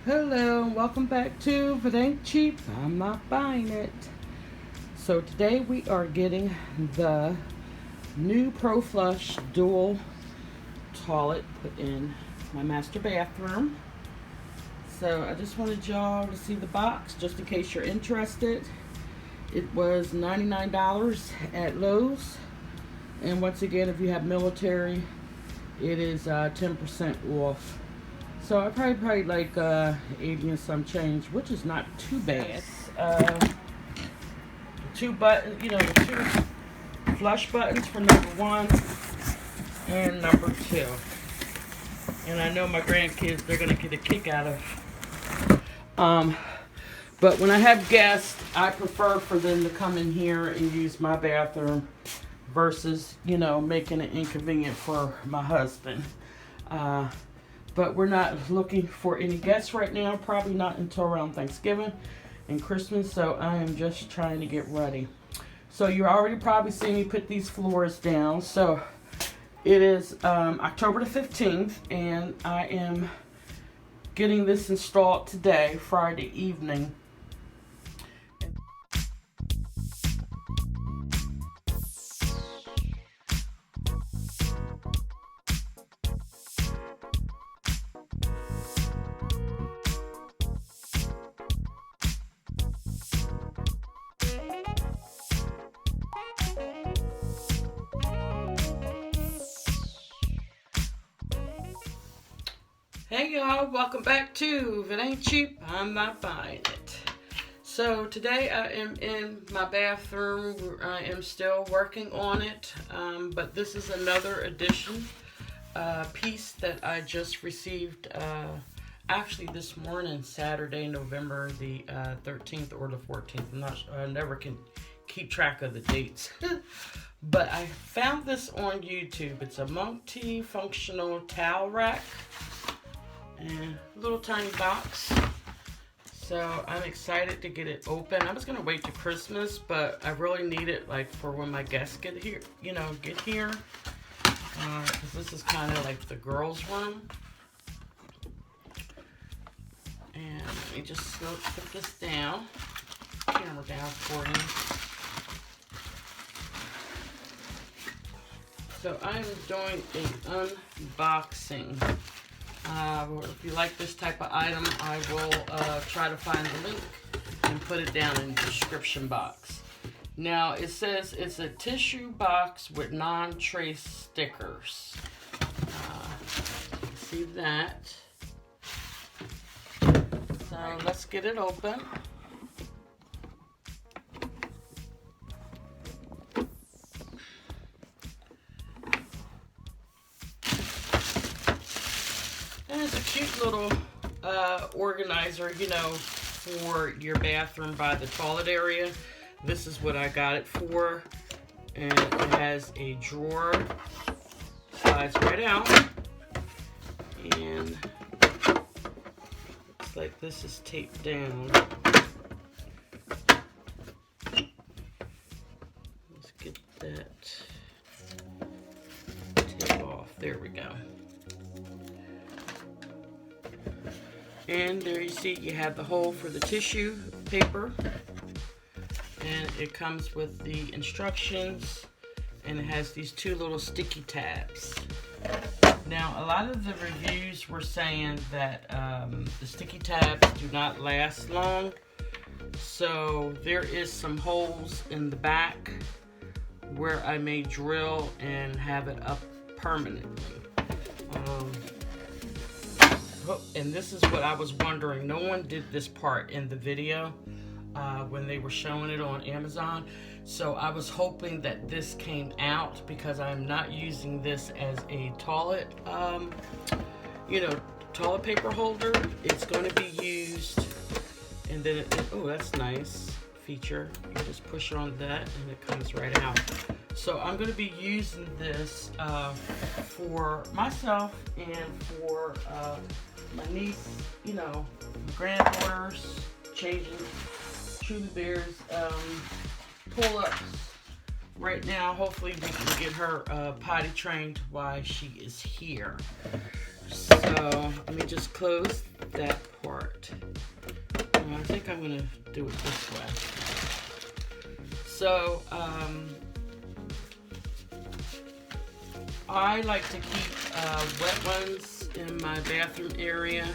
Hello, welcome back to If It Ain't Cheap, I'm Not Buying It. So today we are getting the new Pro Flush dual toilet put in my master bathroom. So I just wanted y'all to see the box just in case you're interested. It was $99 at Lowe's. And once again, if you have military, it is 10% off. So I probably like 80 and some change, which is not too bad. Two buttons, the two flush buttons for number one and number two. And I know my grandkids, they're gonna get a kick out of. But when I have guests, I prefer for them to come in here and use my bathroom versus, making it inconvenient for my husband. But we're not looking for any guests right now, probably not until around Thanksgiving and Christmas, so I am just trying to get ready. So you're already probably seeing me put these floors down. So it is October the 15th, and I am getting this installed today, Friday evening. Hey y'all, welcome back to If It Ain't Cheap, I'm Not Buying It. So today I am in my bathroom. I am still working on it, but this is another addition piece that I just received actually this morning, Saturday, November the 13th or the 14th. I'm not sure, I never can keep track of the dates. But I found this on YouTube. It's a multi-functional towel rack. And a little tiny box. So I'm excited to get it open. I was gonna wait till Christmas, but I really need it like for when my guests get here. Because this is kind of like the girls' room. And let me just put this down. Camera down for you. So I'm doing an unboxing. If you like this type of item, I will try to find the link and put it down in the description box. Now, it says it's a tissue box with non-trace stickers. See that? So, let's get it open. And it's a cute little organizer, for your bathroom by the toilet area. This is what I got it for. And it has a drawer, slides right out. And it's like this is taped down. Let's get that tape off. There we go. And there you see you have the hole for the tissue paper, and it comes with the instructions, and it has these two little sticky tabs. Now, a lot of the reviews were saying that the sticky tabs do not last long, so there is some holes in the back where I may drill and have it up permanently. And this is what I was wondering. No one did this part in the video when they were showing it on Amazon. So I was hoping that this came out because I'm not using this as a toilet, toilet paper holder. It's going to be used, and then, oh, that's nice feature. You just push on that and it comes right out. So I'm going to be using this for myself and for my niece, my granddaughters, changing Truly Bears, pull-ups, right now. Hopefully we can get her potty trained while she is here. So let me just close that part. I think I'm gonna do it this way. So I like to keep wet ones in my bathroom area.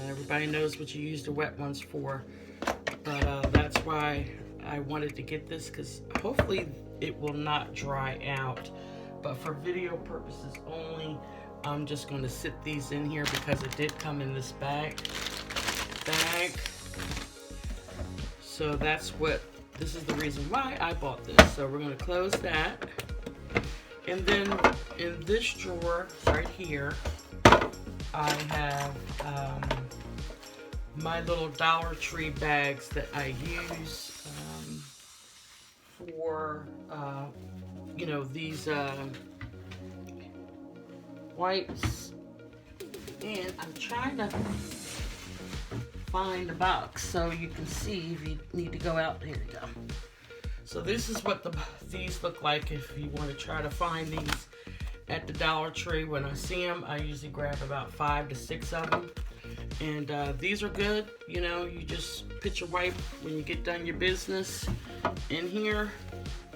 Everybody knows what you use the wet ones for, but that's why I wanted to get this, because hopefully it will not dry out. But for video purposes only, I'm just going to sit these in here because it did come in this bag. So this is the reason why I bought this. So we're going to close that. And then in this drawer right here, I have my little Dollar Tree bags that I use for, you know, these wipes. And I'm trying to find the box so you can see if you need to go out. Here we go. So this is what these look like if you want to try to find these at the Dollar Tree. When I see them, I usually grab about 5 to 6 of them. And these are good. You know, you just put your wipe when you get done your business in here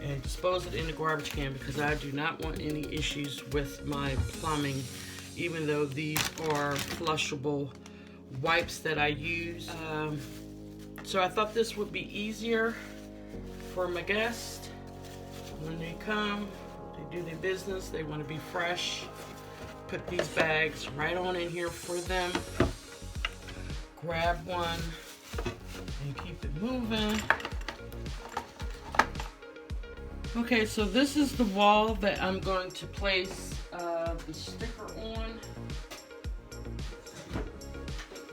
and dispose it in the garbage can, because I do not want any issues with my plumbing, even though these are flushable wipes that I use. So I thought this would be easier for my guests when they come, they do their business, they want to be fresh. Put these bags right on in here for them. Grab one and keep it moving. Okay, so this is the wall that I'm going to place the sticker on.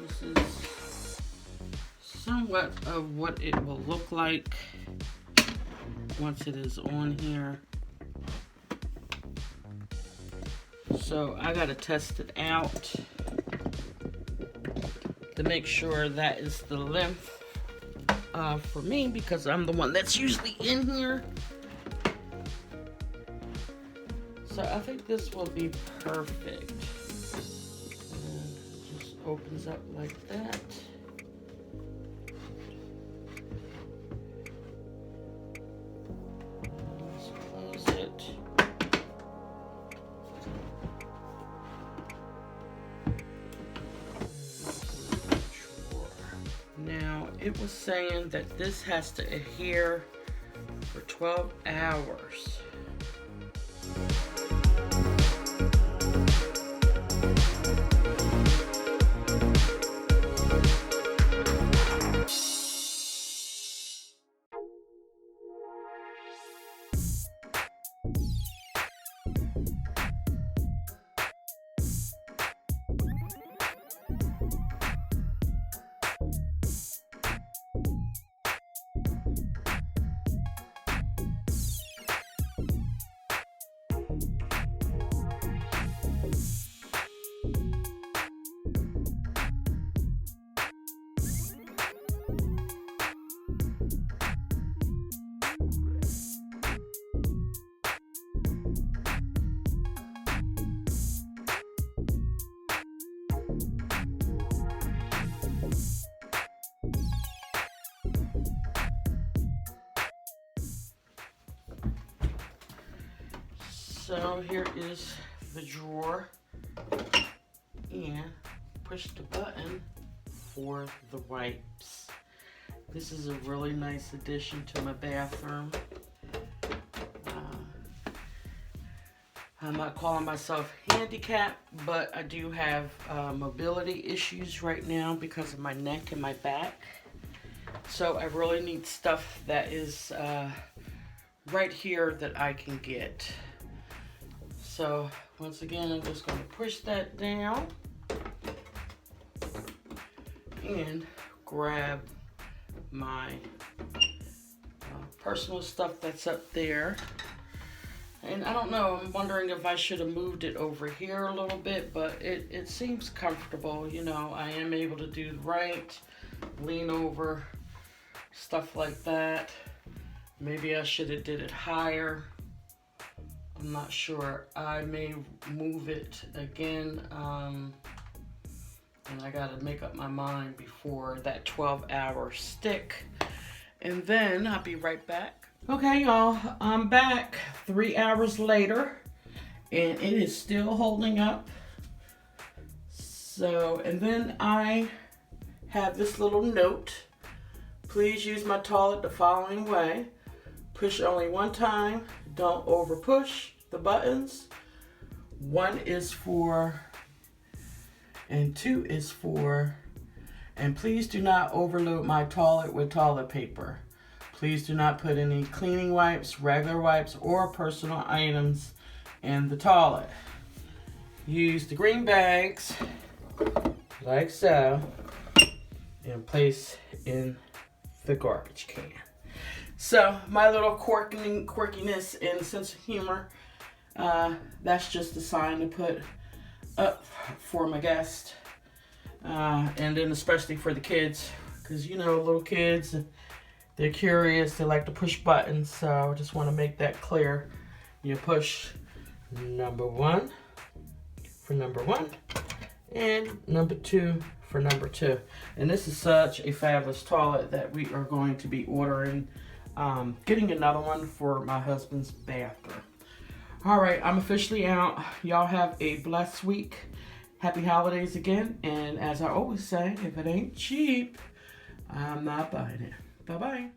This is somewhat of what it will look like once it is on here. So I gotta test it out to make sure that is the length for me, because I'm the one that's usually in here. So I think this will be perfect. And it just opens up like that. Let's close it. Now, it was saying that this has to adhere for 12 hours. So here is the drawer, and push the button for the wipes. This is a really nice addition to my bathroom. I'm not calling myself handicapped, but I do have mobility issues right now because of my neck and my back. So I really need stuff that is right here that I can get. So once again, I'm just going to push that down and grab my personal stuff that's up there. And I don't know, I'm wondering if I should have moved it over here a little bit, but it seems comfortable. You know, I am able to do right, lean over, stuff like that. Maybe I should have did it higher. I'm not sure. I may move it again. And I gotta make up my mind before that 12-hour stick. And then I'll be right back. Okay, y'all, I'm back 3 hours later and it is still holding up. So, and then I have this little note. Please use my toilet the following way. Push only one time. Don't over push the buttons. 1 is for, and 2 is for, and please do not overload my toilet with toilet paper. Please do not put any cleaning wipes, regular wipes, or personal items in the toilet. Use the green bags, like so, and place in the garbage can. So, my little quirkiness and sense of humor, that's just a sign to put up for my guest. And then especially for the kids, because you know, little kids, they're curious, they like to push buttons, so I just want to make that clear. You push number 1 for number 1, and number 2 for number 2. And this is such a fabulous toilet that we are going to be ordering, getting another one for my husband's bathroom. All right, I'm officially out. Y'all have a blessed week. Happy holidays again. And as I always say, if it ain't cheap, I'm not buying it. Bye-bye.